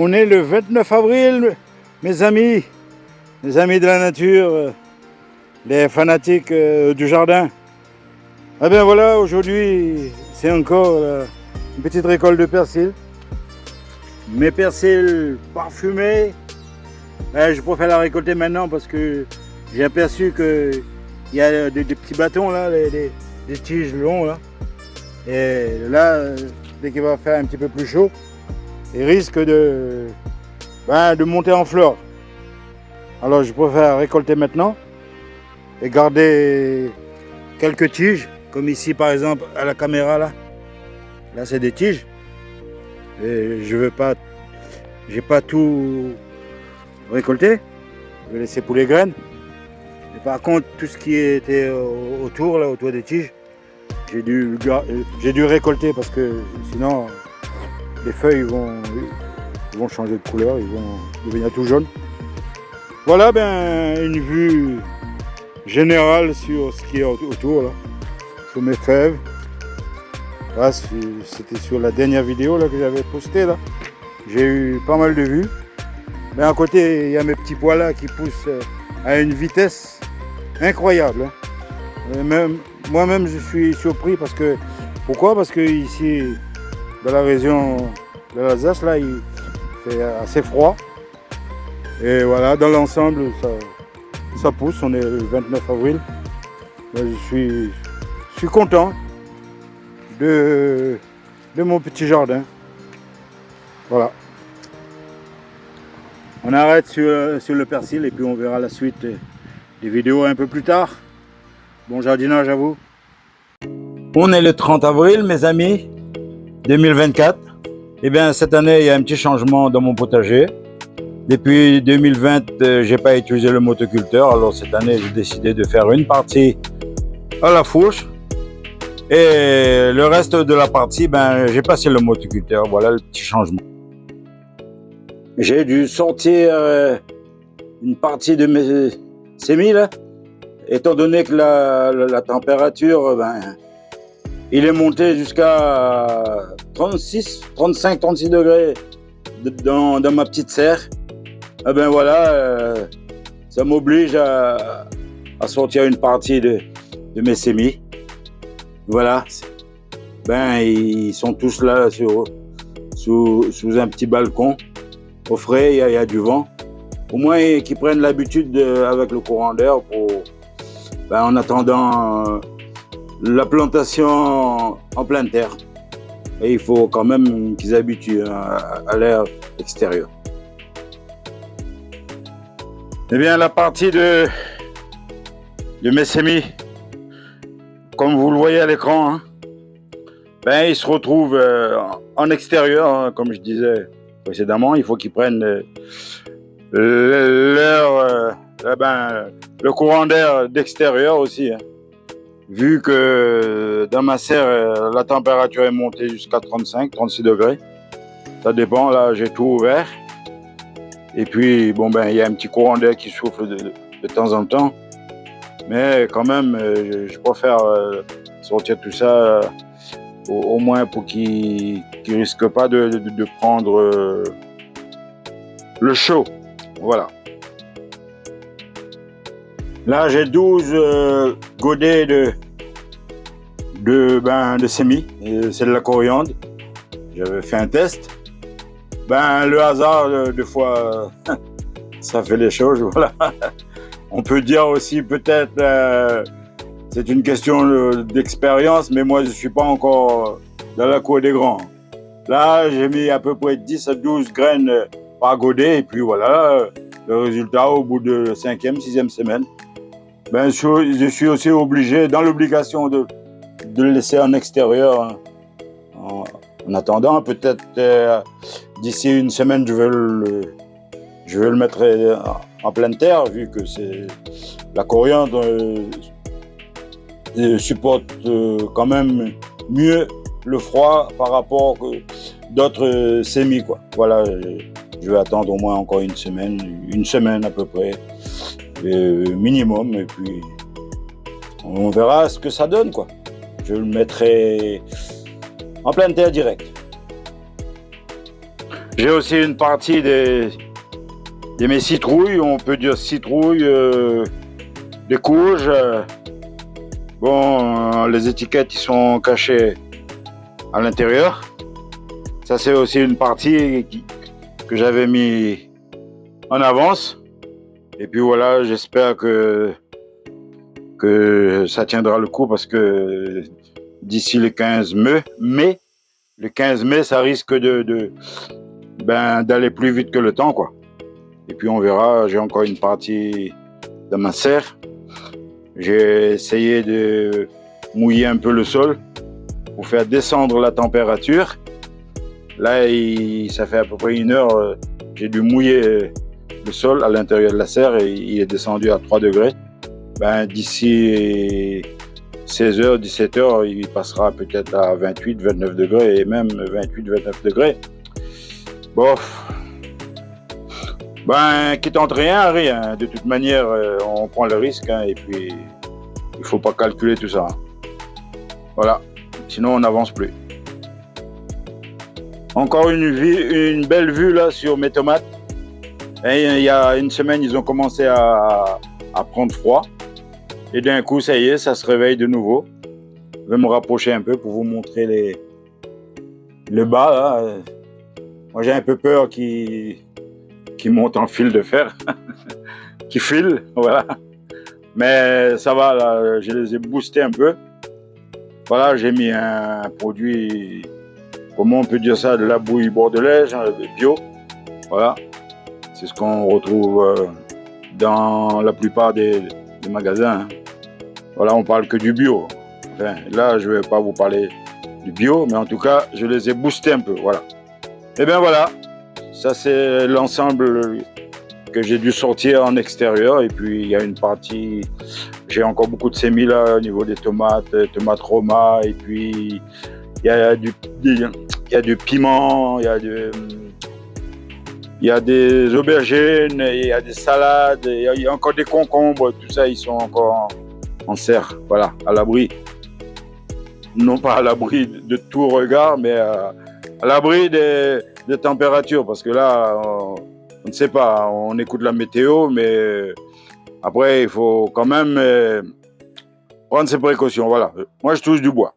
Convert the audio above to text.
On est le 29 avril, mes amis de la nature, les fanatiques du jardin. Eh bien voilà, aujourd'hui, c'est encore une petite récolte de persil. Mes persils parfumés, je préfère la récolter maintenant parce que j'ai aperçu qu'il y a des petits bâtons là, des tiges longs là. Et là, dès qu'il va faire un petit peu plus chaud, il risque de monter en fleurs. Alors je préfère récolter maintenant et garder quelques tiges, comme ici par exemple à la caméra là. Là c'est des tiges. Et j'ai pas tout récolté. Je vais laisser pour les graines. Et par contre tout ce qui était autour des tiges, j'ai dû récolter parce que sinon les feuilles vont changer de couleur, ils vont devenir tout jaunes. Voilà une vue générale sur ce qui est autour là, sur mes fèves. Là, c'était sur la dernière vidéo là, que j'avais postée là. J'ai eu pas mal de vues. Mais à côté, il y a mes petits pois là qui poussent à une vitesse incroyable. Moi-même, je suis surpris parce que pourquoi? Parce que ici, dans la région de l'Alsace, là, il fait assez froid. Et voilà, dans l'ensemble, ça pousse. On est le 29 avril. Là, je suis content de mon petit jardin. Voilà. On arrête sur le persil et puis on verra la suite des vidéos un peu plus tard. Bon jardinage à vous. On est le 30 avril, mes amis, 2024. Eh bien, cette année, il y a un petit changement dans mon potager. Depuis 2020, j'ai pas utilisé le motoculteur. Alors cette année, j'ai décidé de faire une partie à la fourche. Et le reste de la partie, j'ai passé le motoculteur. Voilà le petit changement. J'ai dû sortir une partie de mes semis là. Étant donné que la température, il est monté jusqu'à 36, 35, 36 degrés dans ma petite serre. Voilà, ça m'oblige à sortir une partie de mes semis. Voilà, ils sont tous là sous un petit balcon. Au frais, il y a du vent. Au moins qu'ils prennent l'habitude avec le courant d'air en attendant la plantation en pleine terre. Et il faut quand même qu'ils habituent à l'air extérieur. Eh bien, la partie de mes semis, comme vous le voyez à l'écran, ils se retrouvent en extérieur, comme je disais précédemment. Il faut qu'ils prennent le courant d'air d'extérieur aussi. Vu que dans ma serre, la température est montée jusqu'à 35, 36 degrés. Ça dépend, là j'ai tout ouvert. Et puis, il y a un petit courant d'air qui souffle de temps en temps. Mais quand même, je préfère sortir tout ça au moins pour qu'ils ne risquent pas de prendre le chaud. Voilà. Là, j'ai 12 godets de semis. C'est de la coriandre. J'avais fait un test. Le hasard, des fois, ça fait les choses. Voilà. On peut dire aussi peut-être, c'est une question d'expérience, mais moi, je ne suis pas encore dans la cour des grands. Là, j'ai mis à peu près 10 à 12 graines par godet. Et puis voilà, le résultat au bout de la 5e, 6e semaine. Je suis aussi obligé, dans l'obligation de le laisser en extérieur. En attendant, peut-être d'ici une semaine, je vais le mettre en pleine terre, vu que la coriandre supporte quand même mieux le froid par rapport que d'autres semis, quoi. Voilà, je vais attendre au moins encore une semaine à peu près, minimum, et puis on verra ce que ça donne, quoi. Je le mettrai en pleine terre direct. J'ai aussi une partie de mes citrouilles, on peut dire citrouilles, des courges. Bon, les étiquettes ils sont cachées à l'intérieur. Ça c'est aussi une partie que j'avais mis en avance. Et puis voilà, j'espère que ça tiendra le coup parce que d'ici le 15 mai, le 15 mai, ça risque d'aller plus vite que le temps, quoi. Et puis on verra, j'ai encore une partie de ma serre. J'ai essayé de mouiller un peu le sol pour faire descendre la température. Là, ça fait à peu près 1 heure, j'ai dû mouiller le sol à l'intérieur de la serre et il est descendu à 3 degrés. D'ici 16h, 17h, il passera peut-être à 28, 29 degrés et même 28, 29 degrés. Bon, qui tente rien à rien. De toute manière, on prend le risque et puis il faut pas calculer tout ça. Voilà, sinon on n'avance plus. Encore une belle vue là sur mes tomates. Et il y a une semaine, ils ont commencé à prendre froid. Et d'un coup, ça y est, ça se réveille de nouveau. Je vais me rapprocher un peu pour vous montrer le bas. Là. Moi, j'ai un peu peur qu'il monte en fil de fer, qu'il file, voilà. Mais ça va, là, je les ai boostés un peu. Voilà, j'ai mis un produit, comment on peut dire ça, de la bouillie bordelaise, bio. Voilà, c'est ce qu'on retrouve dans la plupart des magasins. Voilà, on parle que du bio. Enfin, là, je ne vais pas vous parler du bio, mais en tout cas, je les ai boostés un peu, voilà. Et bien voilà, ça c'est l'ensemble que j'ai dû sortir en extérieur. Et puis, il y a une partie, j'ai encore beaucoup de semis là au niveau des tomates Roma. Et puis, il y a du piment, il y a des aubergines, il y a des salades, il y a encore des concombres. Tout ça, ils sont encore en serre, voilà, à l'abri. Non pas à l'abri de tout regard, mais à l'abri des températures. Parce que là, on ne sait pas, on écoute la météo, mais après, il faut quand même prendre ses précautions. Voilà, moi je touche du bois.